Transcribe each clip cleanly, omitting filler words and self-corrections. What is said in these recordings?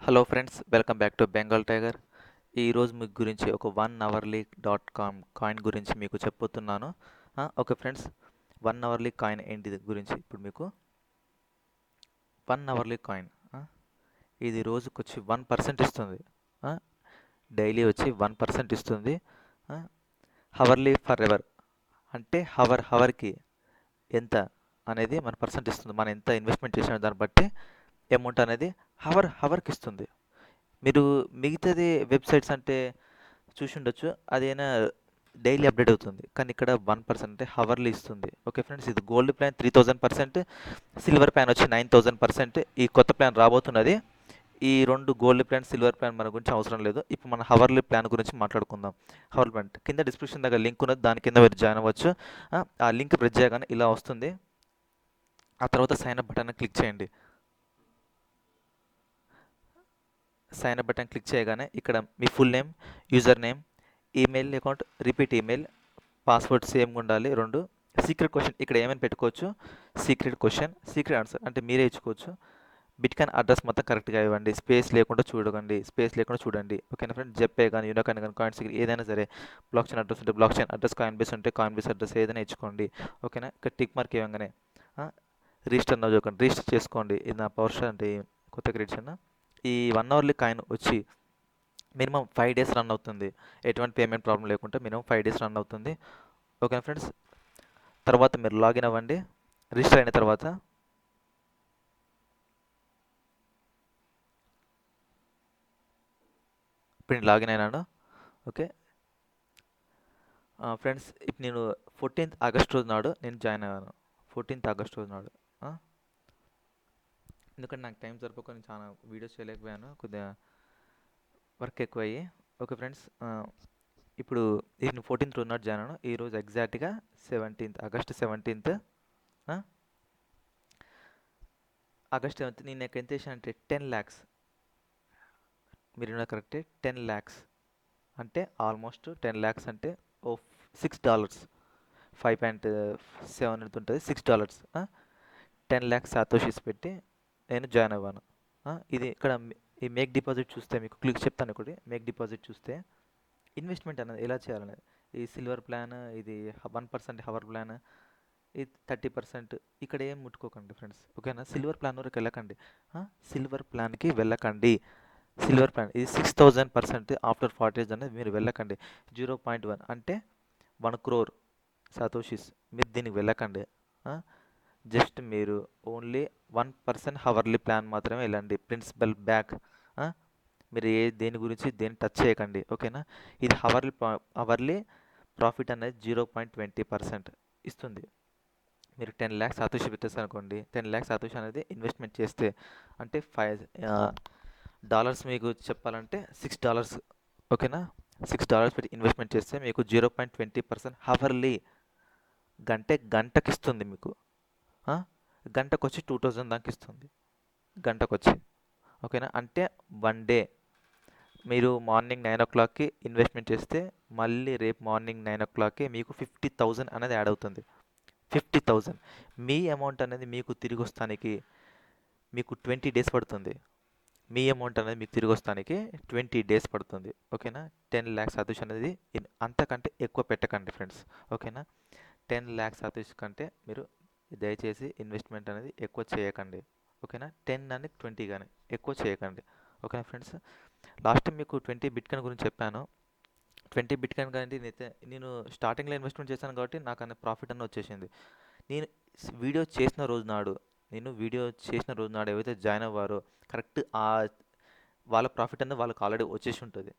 Hello friends, welcome back to Bengal tiger. ఈరోజు మీకు గురించి ఒక 1hourly.com కాయిన్ గురించి మీకు చెప్పుతున్నాను. ఓకే ఫ్రెండ్స్, 1hourly కాయిన్ ఏంటిది గురించి ఇప్పుడు మీకు 1hourly కాయిన్ ఇది రోజుకి వచ్చి 1% ఇస్తుంది. డైలీ వచ్చి 1% ఇస్తుంది. హవర్లీ ఫర్ ఎవర్ అంటే హవర్కి ఎంత అనేది మన పర్సెంట్ ఇస్తుంది. మనం ఎంత ఇన్వెస్ట్మెంట్ చేసిన దాన్ని బట్టి అమౌంట్ అనేది హవర్కి ఇస్తుంది. మీరు మిగతాది వెబ్సైట్స్ అంటే చూసి ఉండొచ్చు, అదైనా డైలీ అప్డేట్ అవుతుంది. కానీ ఇక్కడ 1% అంటే హవర్లీ ఇస్తుంది. ఓకే ఫ్రెండ్స్, ఇది గోల్డ్ ప్లాన్ 3000%, సిల్వర్ ప్లాన్ వచ్చి 9000%. ఈ కొత్త ప్లాన్ రాబోతున్నది. ఈ రెండు గోల్డ్ ప్లాన్, సిల్వర్ ప్లాన్ మన గురించి అవసరం లేదు. ఇప్పుడు మన హవర్లీ ప్లాన్ గురించి మాట్లాడుకుందాం. హవర్లీ ప్లాన్ కింద డిస్క్రిప్షన్ దగ్గర లింక్ ఉన్నది, దాని కింద మీరు జాయిన్ అవ్వచ్చు. ఆ లింక్ ప్రెస్ చేయగానే ఇలా వస్తుంది. ఆ తర్వాత సైన్ అప్ బటన్ క్లిక్ చేయండి. సైన్ అప్ బటన్ క్లిక్ చేయగానే ఇక్కడ మీ full name, user name, email account, repeat email, password same ఉండాలి రెండు. సీక్రెట్ క్వశ్చన్ ఇక్కడ ఏమైనా పెట్టుకోవచ్చు. సీక్రెట్ క్వశ్చన్, సీక్రెట్ ఆన్సర్ అంటే మీరే ఇచ్చుకోవచ్చు. బిట్కాయిన్ అడ్రస్ మొత్తం కరెక్ట్గా ఇవ్వండి. స్పేస్ లేకుండా చూడండి. ఓకేనా ఫ్రెండ్, జెప్పే కానీ, యూనోకాయిన్ కానీ, కాయిన్స్ ఏదైనా సరే, బ్లాక్ చైన్ అడ్రస్ ఉంటే block chain address, coin base ఉంటే కాయిన్ బేస్ అడ్రస్ ఏదైనా ఇచ్చుకోండి. ఓకేనా, ఇక్కడ టిక్ మార్క్ ఇవ్వగానే రిజిస్టర్ నో చూడండి, రిజిస్టర్ చేసుకోండి. ఇది నా పవర్ స్టార్ అంటే కొత్త క్రెడిట్స్. ఈ 1hourly కాయిన్ వచ్చి మినిమం 5 days రన్ అవుతుంది. ఎటువంటి పేమెంట్ ప్రాబ్లం లేకుండా మినిమం 5 days రన్ అవుతుంది. ఓకే ఫ్రెండ్స్, తర్వాత మీరు లాగిన్ అవ్వండి. రిజిస్టర్ అయిన తర్వాత ఇప్పుడు నేను లాగిన్ అయినాను. ఓకే ఫ్రెండ్స్, ఇప్పుడు నేను 14th ఆగస్ట్ రోజు నాడు నేను జాయిన్ అయ్యాను. 14th ఆగస్ట్ రోజు నాడు. ఎందుకంటే నాకు టైం సరిపోక నేను చాలా వీడియోస్ చేయలేకపోయాను, కొద్దిగా వర్క్ ఎక్కువ అయ్యి. ఓకే ఫ్రెండ్స్, ఇప్పుడు నేను 14th రోజు నాడు జాయిన్ అయ్యాను. ఈరోజు ఎగ్జాక్ట్గా ఆగస్ట్ 17th. ఆగస్ట్ 7th నేను నాకు ఎంత వేసాను అంటే 10 lakhs. మీరు కరెక్టే, 10 lakhs అంటే ఆల్మోస్ట్ 10 lakhs అంటే ఓ $6, 5.7 ఎంత ఉంటుంది, $6. 10 lakhs సాతోషిస్ పెట్టి నేను జాయిన్ అవ్వాను. ఇది ఇక్కడ ఈ మేక్ డిపాజిట్ చూస్తే మీకు క్లిక్ చెప్తాను. ఒకటి మేక్ డిపాజిట్ చూస్తే ఇన్వెస్ట్మెంట్ అనేది ఎలా చేయాలనేది, ఈ సిల్వర్ ప్లాన్, ఇది 1% హవర్ ప్లాన్, ఇది 30%. ఇక్కడ ఏం ముట్టుకోకండి ఫ్రెండ్స్. ఓకేనా, సిల్వర్ ప్లాన్ వరకు వెళ్ళకండి. సిల్వర్ ప్లాన్కి వెళ్ళకండి. సిల్వర్ ప్లాన్ ఇది 6000% ఆఫ్టర్ 40 days అనేది మీరు వెళ్ళకండి. 0.1 అంటే 1 crore సాతోషిస్. మీరు దీనికి వెళ్ళకండి. జస్ట్ మీరు ఓన్లీ 1% హవర్లీ ప్లాన్ మాత్రమే వెళ్ళండి. ప్రిన్సిపల్ బ్యాక్ మీరు దేని గురించి టచ్ చేయకండి. ఓకేనా, ఇది హవర్లీ ప్రాఫిట్ అనేది 0.20% ఇస్తుంది. మీరు 10 lakhs సాతోషి పెట్టేస్తారు అనుకోండి, 10 lakhs సాతోషి అనేది ఇన్వెస్ట్మెంట్ చేస్తే అంటే $5 మీకు చెప్పాలంటే $6. ఓకేనా, $6 పెట్టి ఇన్వెస్ట్మెంట్ చేస్తే మీకు 0.20% హవర్లీ గంటకి ఇస్తుంది మీకు. గంటకు వచ్చి 2000 దాకా ఇస్తుంది గంటకు వచ్చి. ఓకేనా, అంటే 1 day మీరు మార్నింగ్ 9 o'clockకి ఇన్వెస్ట్మెంట్ చేస్తే మళ్ళీ రేపు మార్నింగ్ 9 o'clockకి మీకు 50,000 అనేది యాడ్ అవుతుంది. 50,000 మీ అమౌంట్ అనేది మీకు తిరిగి వస్తానికి మీకు 20 days పడుతుంది. మీ అమౌంట్ అనేది మీకు తిరిగి వస్తానికి 20 days పడుతుంది. ఓకేనా, 10 lakhs సాతోషి అనేది అంతకంటే ఎక్కువ పెట్టకండి ఫ్రెండ్స్. ఓకేనా, 10 lakhs సాతోషి కంటే మీరు దయచేసి ఇన్వెస్ట్మెంట్ అనేది ఎక్కువ చేయకండి. ఓకేనా, 10 కానీ 20 కానీ ఎక్కువ చేయకండి. ఓకేనా ఫ్రెండ్స్, లాస్ట్ టైం మీకు 20 బిట్కాయిన్ గురించి చెప్పాను. 20 బిట్కాయిన్ కానీ నేను స్టార్టింగ్లో ఇన్వెస్ట్మెంట్ చేశాను కాబట్టి నాకు అనే ప్రాఫిట్ అన్న వచ్చేసింది. నేను వీడియో చేసిన రోజు నాడు ఎవరైతే జాయిన్ అవ్వారో కరెక్ట్ వాళ్ళ ప్రాఫిట్ అనేది వాళ్ళకి ఆల్రెడీ వచ్చేసి ఉంటుంది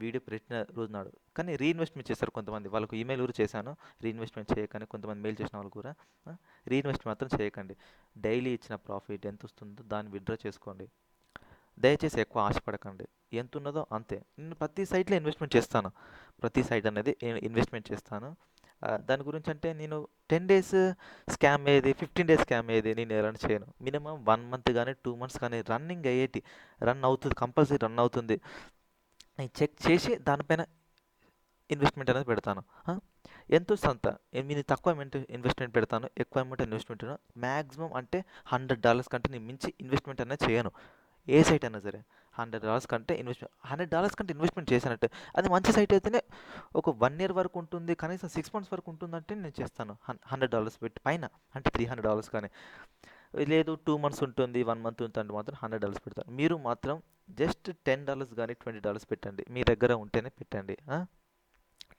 వీడియో పెట్టిన రోజు నాడు. కానీ రీఇన్వెస్ట్మెంట్ చేస్తారు కొంతమంది, వాళ్ళకు ఈమెయిల్ కూడా చేశాను. రీఇన్వెస్ట్మెంట్ చేయకండి, కొంతమంది మెయిల్ చేసిన వాళ్ళు కూడా రీఇన్వెస్ట్ మాత్రం చేయకండి. డైలీ ఇచ్చిన ప్రాఫిట్ ఎంత వస్తుందో దాన్ని విత్డ్రా చేసుకోండి. దయచేసి ఎక్కువ ఆశపడకండి. ఎంత ఉన్నదో అంతే. నేను ప్రతి సైట్లో ఇన్వెస్ట్మెంట్ చేస్తాను. ప్రతి సైట్ అనేది ఇన్వెస్ట్మెంట్ చేస్తాను. దాని గురించి అంటే నేను 10 days స్కామ్ ఏది, 15 days స్కామ్ ఏది నేను ఎలాంటి చేయను. మినిమం 1 month కానీ 2 months కానీ రన్ అవుతుంది, కంపల్సరీ రన్ అవుతుంది. నేను చెక్ చేసి దానిపైన ఇన్వెస్ట్మెంట్ అనేది పెడతాను. ఎంతో సంత నేను తక్కువ అమౌంట్ ఇన్వెస్ట్మెంట్ పెడతాను, ఎక్కువ అమౌంట్ ఇన్వెస్ట్మెంట్ మ్యాక్సిమం అంటే $100 కంటే నేను మించి ఇన్వెస్ట్మెంట్ అనేది చేయను. ఏ సైట్ అయినా సరే $100 కంటే $100 కంటే ఇన్వెస్ట్మెంట్ చేశానంటే అది మంచి సైట్ అయితేనే ఒక 1 ఇయర్ వరకు ఉంటుంది, కనీసం 6 months వరకు ఉంటుందంటే నేను చేస్తాను. $100 పెట్టి పైన అంటే $300 కానీ, లేదు 2 months ఉంటుంది, 1 month ఉంటుంది మాత్రం $100 పెడతాను. మీరు మాత్రం జస్ట్ $10 కానీ $20 పెట్టండి, మీ దగ్గర ఉంటేనే పెట్టండి.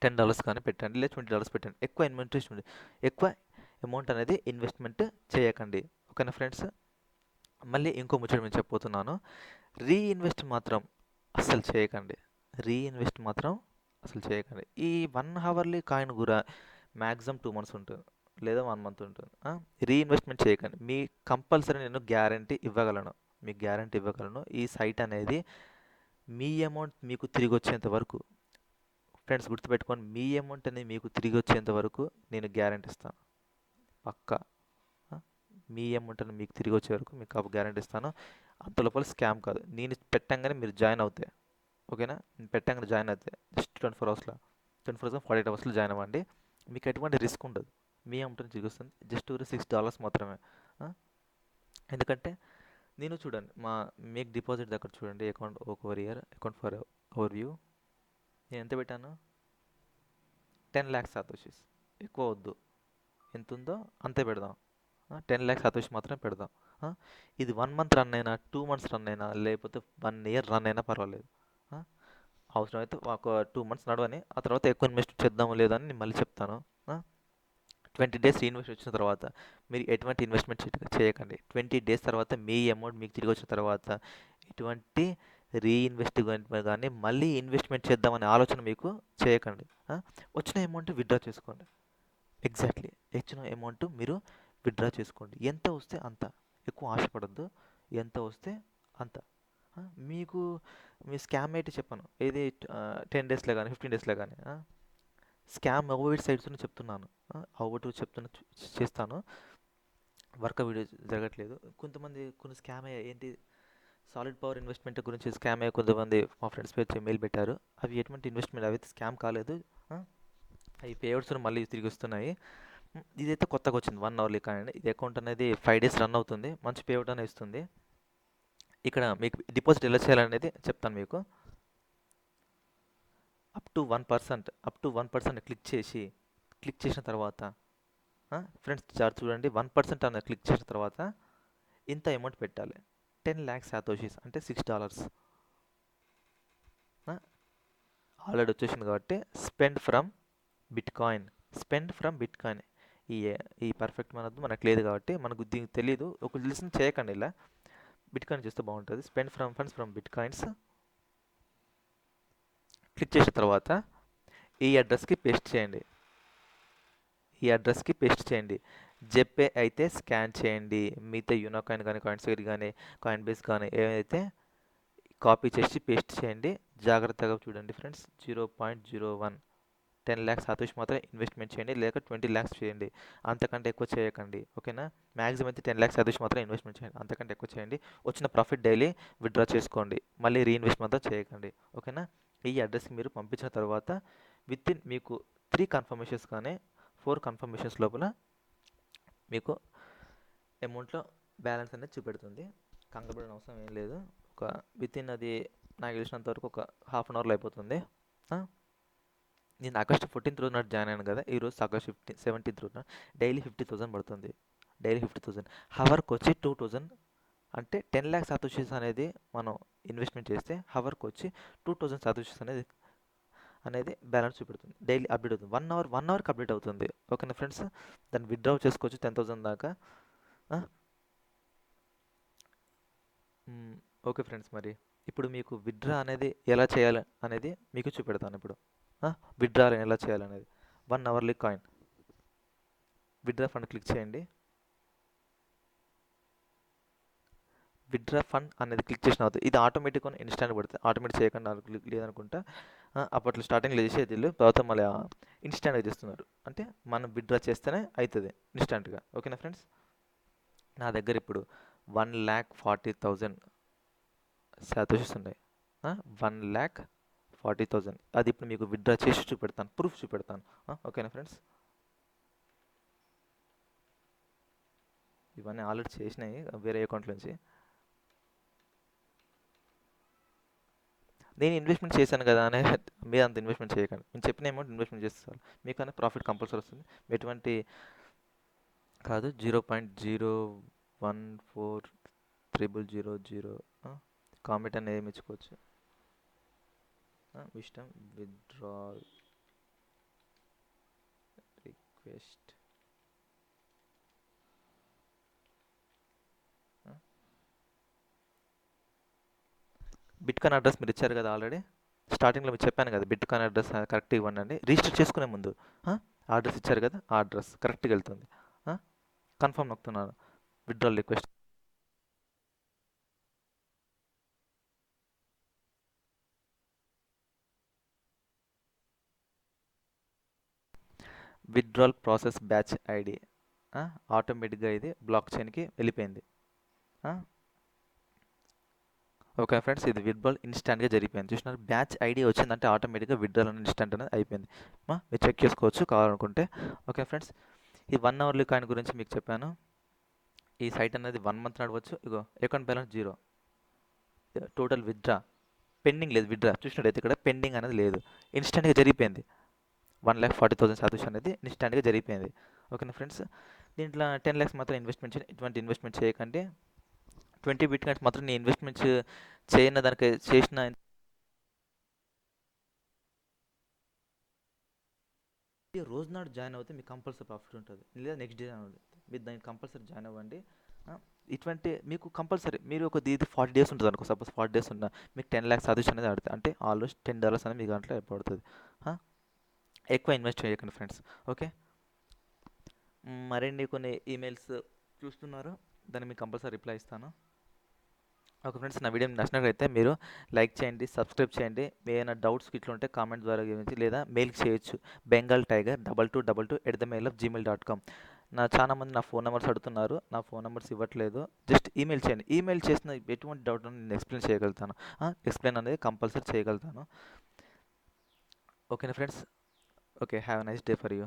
$10 కానీ పెట్టండి, లేదా $20 పెట్టండి. ఎక్కువ అమౌంట్ అనేది ఇన్వెస్ట్మెంట్ చేయకండి. ఓకేనా ఫ్రెండ్స్? మళ్ళీ ఇంకో ముచ్చట నేను చెప్పబోతున్నాను. రీఇన్వెస్ట్ మాత్రం అస్సలు చేయకండి. రీఇన్వెస్ట్ మాత్రం అసలు చేయకండి. ఈ 1 hourly కాయిన్ కూడా మ్యాక్సిమం 2 months ఉంటుంది, లేదా 1 month ఉంటుంది. రీఇన్వెస్ట్మెంట్ చేయకండి. మీ కంపల్సరీ నేను గ్యారంటీ ఇవ్వగలను, మీకు గ్యారంటీ ఇవ్వగలను. ఈ సైట్ అనేది మీ అమౌంట్ మీకు తిరిగి వచ్చేంత వరకు, ఫ్రెండ్స్ గుర్తుపెట్టుకోండి, మీ అమౌంట్ అనేది మీకు తిరిగి వచ్చేంత వరకు నేను గ్యారంటీ ఇస్తాను. పక్కా మీ అమౌంట్ అనేది మీకు తిరిగి వచ్చే వరకు మీకు గ్యారంటీ ఇస్తాను. అంత లోపల స్కామ్ కాదు. నేను పెట్టంగానే మీరు జాయిన్ అవుతాయి. ఓకేనా? నేను పెట్టంగానే జాయిన్ అవుతాయి. జస్ట్ 48 అవర్స్లో జాయిన్ అవ్వండి. మీకు ఎటువంటి రిస్క్ ఉండదు. మీ అమౌంట్ తిరిగి వస్తుంది. జస్ట్ $6 మాత్రమే. ఎందుకంటే నేను చూడండి, మీకు డిపాజిట్ దగ్గర చూడండి, account year account for over view నేను ఎంత పెట్టాను? 10 lakhs సాతోషిస్. ఎక్కువ వద్దు, ఎంత ఉందో అంతే పెడదాం. 10 lakhs సాతోషి మాత్రమే పెడదాం. ఇది 1 month రన్ అయినా, 2 months రన్ అయినా, లేకపోతే 1 year రన్ అయినా పర్వాలేదు. అవసరమైతే ఒక 2 months నడవని, ఆ తర్వాత ఎక్కువ ఇన్వెస్ట్ చేద్దాము లేదని నేను మళ్ళీ చెప్తాను. 20 days రీఇన్వెస్ట్ వచ్చిన తర్వాత మీరు ఎటువంటి ఇన్వెస్ట్మెంట్ చేయకండి. 20 days తర్వాత మీ అమౌంట్ మీకు తిరిగి వచ్చిన తర్వాత ఎటువంటి రీఇన్వెస్ట్మెంట్ కానీ మళ్ళీ ఇన్వెస్ట్మెంట్ చేద్దామనే ఆలోచన మీకు చేయకండి. వచ్చిన అమౌంట్ విత్డ్రా చేసుకోండి. ఎగ్జాక్ట్లీ, వచ్చిన అమౌంట్ మీరు విత్డ్రా చేసుకోండి. ఎంత వస్తే అంత, ఎక్కువ ఆశపడద్దు. ఎంత వస్తే అంత. మీకు మీ స్కామ్ అయితే చెప్పను, ఏది 10 daysలో కానీ 15 daysలో కానీ. స్కామ్ అవాయిడ్ సైట్స్ చెప్తున్నాను, చేస్తాను. వర్క్ వీడియో జరగట్లేదు. కొన్ని స్కామ్ ఏంటి, సాలిడ్ పవర్ ఇన్వెస్ట్మెంట్ గురించి స్కామ్ అయ్యే కొంతమంది మా ఫ్రెండ్స్ పేరు మెయిల్ పెట్టారు. అవి ఎటువంటి ఇన్వెస్ట్మెంట్, అవి స్కామ్ కాలేదు. అవి పేఅవుట్స్ మళ్ళీ తిరిగి వస్తున్నాయి. ఇదైతే కొత్తగా వచ్చింది 1 hourly కాయిన్. ఇది అకౌంట్ అనేది 5 days రన్ అవుతుంది, మంచి పేఅవుట్ అనేది ఇస్తుంది. ఇక్కడ మీకు డిపాజిట్ ఎలా చేయాలనేది చెప్తాను మీకు. అప్ టు 1% క్లిక్ చేసిన తర్వాత ఫ్రెండ్స్ చార్ట్ చూడండి, 1% అనేది క్లిక్ చేసిన తర్వాత ఇంత అమౌంట్ పెట్టాలి. 10 lakhs సాతోషిస్ అంటే $6 ఆల్రెడీ వచ్చేసింది కాబట్టి స్పెండ్ ఫ్రమ్ బిట్కాయిన్. ఈ పర్ఫెక్ట్ మనకు లేదు కాబట్టి మనకు దీనికి తెలియదు. ఒక లిసన్ చేయకండి, ఇలా బిట్కాయిన్ చేస్తే బాగుంటుంది. Spend funds from bitcoins click చేసిన తర్వాత ఈ అడ్రస్కి పేస్ట్ చేయండి. జెప్పే అయితే స్కాన్ చేయండి. మిగతా యూనోకాయిన్ కానీ, కాయిన్స్కేర్ కానీ, కాయిన్ బేస్ కానీ ఏవైతే కాపీ చేసి పేస్ట్ చేయండి. జాగ్రత్తగా చూడండి ఫ్రెండ్స్. 0.01 10 lakhs సాతోషి మాత్రం ఇన్వెస్ట్మెంట్ చేయండి, లేక 20 lakhs చేయండి. అంతకంటే ఎక్కువ చేయకండి. ఓకేనా? మ్యాక్సిమం అయితే 10 lakhs సాతోషి మాత్రం ఇన్వెస్ట్మెంట్ చేయండి, అంతకంటే ఎక్కువ చేయండి. వచ్చిన ప్రాఫిట్ డైలీ విత్డ్రా చేసుకోండి, మళ్ళీ రీఇన్వెస్ట్ మాత్రం చేయకండి. ఓకేనా? ఈ అడ్రస్కి మీరు పంపించిన తర్వాత వితిన్ మీకు 3 కన్ఫర్మేషన్స్ కానీ 4 కన్ఫర్మేషన్స్ లోపల మీకు అమౌంట్లో బ్యాలెన్స్ అనేది చూపెడుతుంది. కంగారుపడిన అవసరం ఏం లేదు. ఒక వితిన్ అది నాకు తెలిసినంత వరకు ఒక ½ an hourలో అయిపోతుంది. నేను ఆగస్ట్ 14th రోజు నాడు జాయిన్ అయ్యాను కదా, ఈరోజు ఆగస్ట్ 17th రోజున డైలీ 50,000 పడుతుంది. డైలీ 50,000, హవర్కి వచ్చి 2,000. అంటే 10 lakhs సాతోషిస్ అనేది మనం ఇన్వెస్ట్మెంట్ చేస్తే హవర్కి వచ్చి 2,000 సాతోషిస్ అనేది బ్యాలెన్స్ చూపెడుతుంది. డైలీ అప్డేట్ అవుతుంది. 1 hourకి అప్డేట్ అవుతుంది. ఓకేనా ఫ్రెండ్స్? దాన్ని విత్డ్రా చేసుకోవచ్చు 10,000 దాకా. ఓకే ఫ్రెండ్స్, మరి ఇప్పుడు మీకు విత్డ్రా అనేది ఎలా చేయాలి అనేది మీకు చూపెడతాను. ఇప్పుడు విత్డ్రా ఎలా చేయాలనేది 1 hourly coin withdraw fund click చేయండి. విత్డ్రా ఫండ్ అనేది క్లిక్ చేసిన అవుతుంది. ఇది ఆటోమేటిక్గా ఇన్స్టాంట్ పడుతుంది. ఆటోమేటిక్ చేయకుండా లేదనుకుంటా. అప్పట్లో స్టార్టింగ్లో చేసేది తర్వాత మళ్ళీ ఇన్స్టాంట్గా చేస్తున్నారు. అంటే మనం విత్డ్రా చేస్తేనే అవుతుంది ఇన్స్టాంట్గా. ఓకేనా ఫ్రెండ్స్? నా దగ్గర ఇప్పుడు 1,40,000 సాతోషిస్ ఉన్నాయి. 1,40,000 అది ఇప్పుడు మీకు విత్డ్రా చేసి చూపెడతాను, ప్రూఫ్ చూపెడతాను. ఓకేనా ఫ్రెండ్స్? ఇవన్నీ ఆల్రెడీ చేసినాయి వేరే అకౌంట్ నుంచి. నేను ఇన్వెస్ట్మెంట్ చేశాను కదా అనే మీరు అంత ఇన్వెస్ట్మెంట్ చేయకండి. నేను చెప్పిన అమౌంట్ ఇన్వెస్ట్మెంట్ చేస్తారు, మీకన్నా ప్రాఫిట్ కంపల్సరీ వస్తుంది. ఎటువంటి కాదు 0.0140000 కామెంట్ అనేది ఏమి ఇచ్చుకోవచ్చు. ఇష్టం విత్డ్రాల్ రిక్వెస్ట్ బిట్కాయిన్ అడ్రస్ మీరు ఇచ్చారు కదా ఆల్రెడీ స్టార్టింగ్లో మీరు చెప్పాను కదా, బిట్కాయిన్ అడ్రస్ కరెక్ట్ ఇవ్వండి అండి. రిజిస్టర్ చేసుకునే ముందు అడ్రస్ ఇచ్చారు కదా, ఆ అడ్రస్ కరెక్ట్గా వెళ్తుంది. కన్ఫర్మ్ నొక్కుతున్నాను. Withdrawal request withdrawal process batch ID ఆటోమేటిక్గా ఇది బ్లాక్ చైన్కి వెళ్ళిపోయింది. ఓకే ఫ్రెండ్స్, ఇది విత్డ్రాల్ ఇన్స్టాంట్గా జరిగిపోయింది. చూసినారు, బ్యాచ్ ఐడి వచ్చిందంటే ఆటోమేటిక్గా విత్డ్రాల్ అనేది ఇన్స్టాంట్ అనేది అయిపోయింది. మీరు చెక్ చేసుకోవచ్చు కావాలనుకుంటే. ఓకే ఫ్రెండ్స్, ఈ 1 అవర్లీ కాయిన్ గురించి మీకు చెప్పాను. ఈ సైట్ అనేది 1 మంత్ నడవచ్చు. ఇగో account balance 0, total withdraw pending లేదు. విత్డ్రా చూసినట్టయితే ఇక్కడ పెండింగ్ అనేది లేదు, ఇన్స్టాంట్గా జరిగిపోయింది. 1,40,000 సాటిస్ అనేది ఇన్స్టాంట్గా జరిగిపోయింది. ఓకేనా ఫ్రెండ్స్, దీంట్లో 10 lakhs మాత్రం ఇన్వెస్ట్మెంట్ చేయండి. ఎటువంటి ఇన్వెస్ట్మెంట్ చేయకండి. 20 బిట్కాయిన్స్ మాత్రం నేను ఇన్వెస్ట్మెంట్ చేయన దానికి చేసిన రోజు నాడు జాయిన్ అవుతే మీకు కంపల్సరీ ప్రాఫిట్ ఉంటుంది, లేదా నెక్స్ట్ డే అవుతుంది. మీరు దానికి కంపల్సరీ జాయిన్ అవ్వండి. ఇటువంటి మీకు కంపల్సరీ మీరు ఒక ఇది 40 days ఉంటుంది అనుకో. సపోజ్ 40 days ఉన్నా మీకు 10 lakhs సాటిస్ అనేది ఆడుతుంది, అంటే ఆల్మోస్ట్ $10 అనేది మీ దాంట్లో పడుతుంది. ఎక్కువ ఇన్వెస్ట్ చేయకండి ఫ్రెండ్స్. ఓకే, మరిన్ని కొన్ని ఈమెయిల్స్ చూస్తున్నారు, దాన్ని మీకు కంపల్సరీ రిప్లై ఇస్తాను. ఓకే ఫ్రెండ్స్, నా వీడియో నచ్చినట్లయితే మీరు లైక్ చేయండి, సబ్స్క్రైబ్ చేయండి. ఏమైనా డౌట్స్ ఇట్లా ఉంటే కామెంట్ ద్వారా గురించి లేదా మెయిల్కి చేయొచ్చు. bengaltiger22@gmail.com. చాలా మంది నా ఫోన్ నెంబర్స్ అడుగుతున్నారు, నా ఫోన్ నెంబర్స్ ఇవ్వట్లేదు. జస్ట్ ఈమెయిల్ చేయండి. ఈమెయిల్ చేసిన ఎటువంటి డౌట్ నేను ఎక్స్ప్లెయిన్ చేయగలుగుతాను. ఎక్స్ప్లెయిన్ అనేది కంపల్సరీ చేయగలుగుతాను. ఓకేనా friends, okay, have a nice day for you.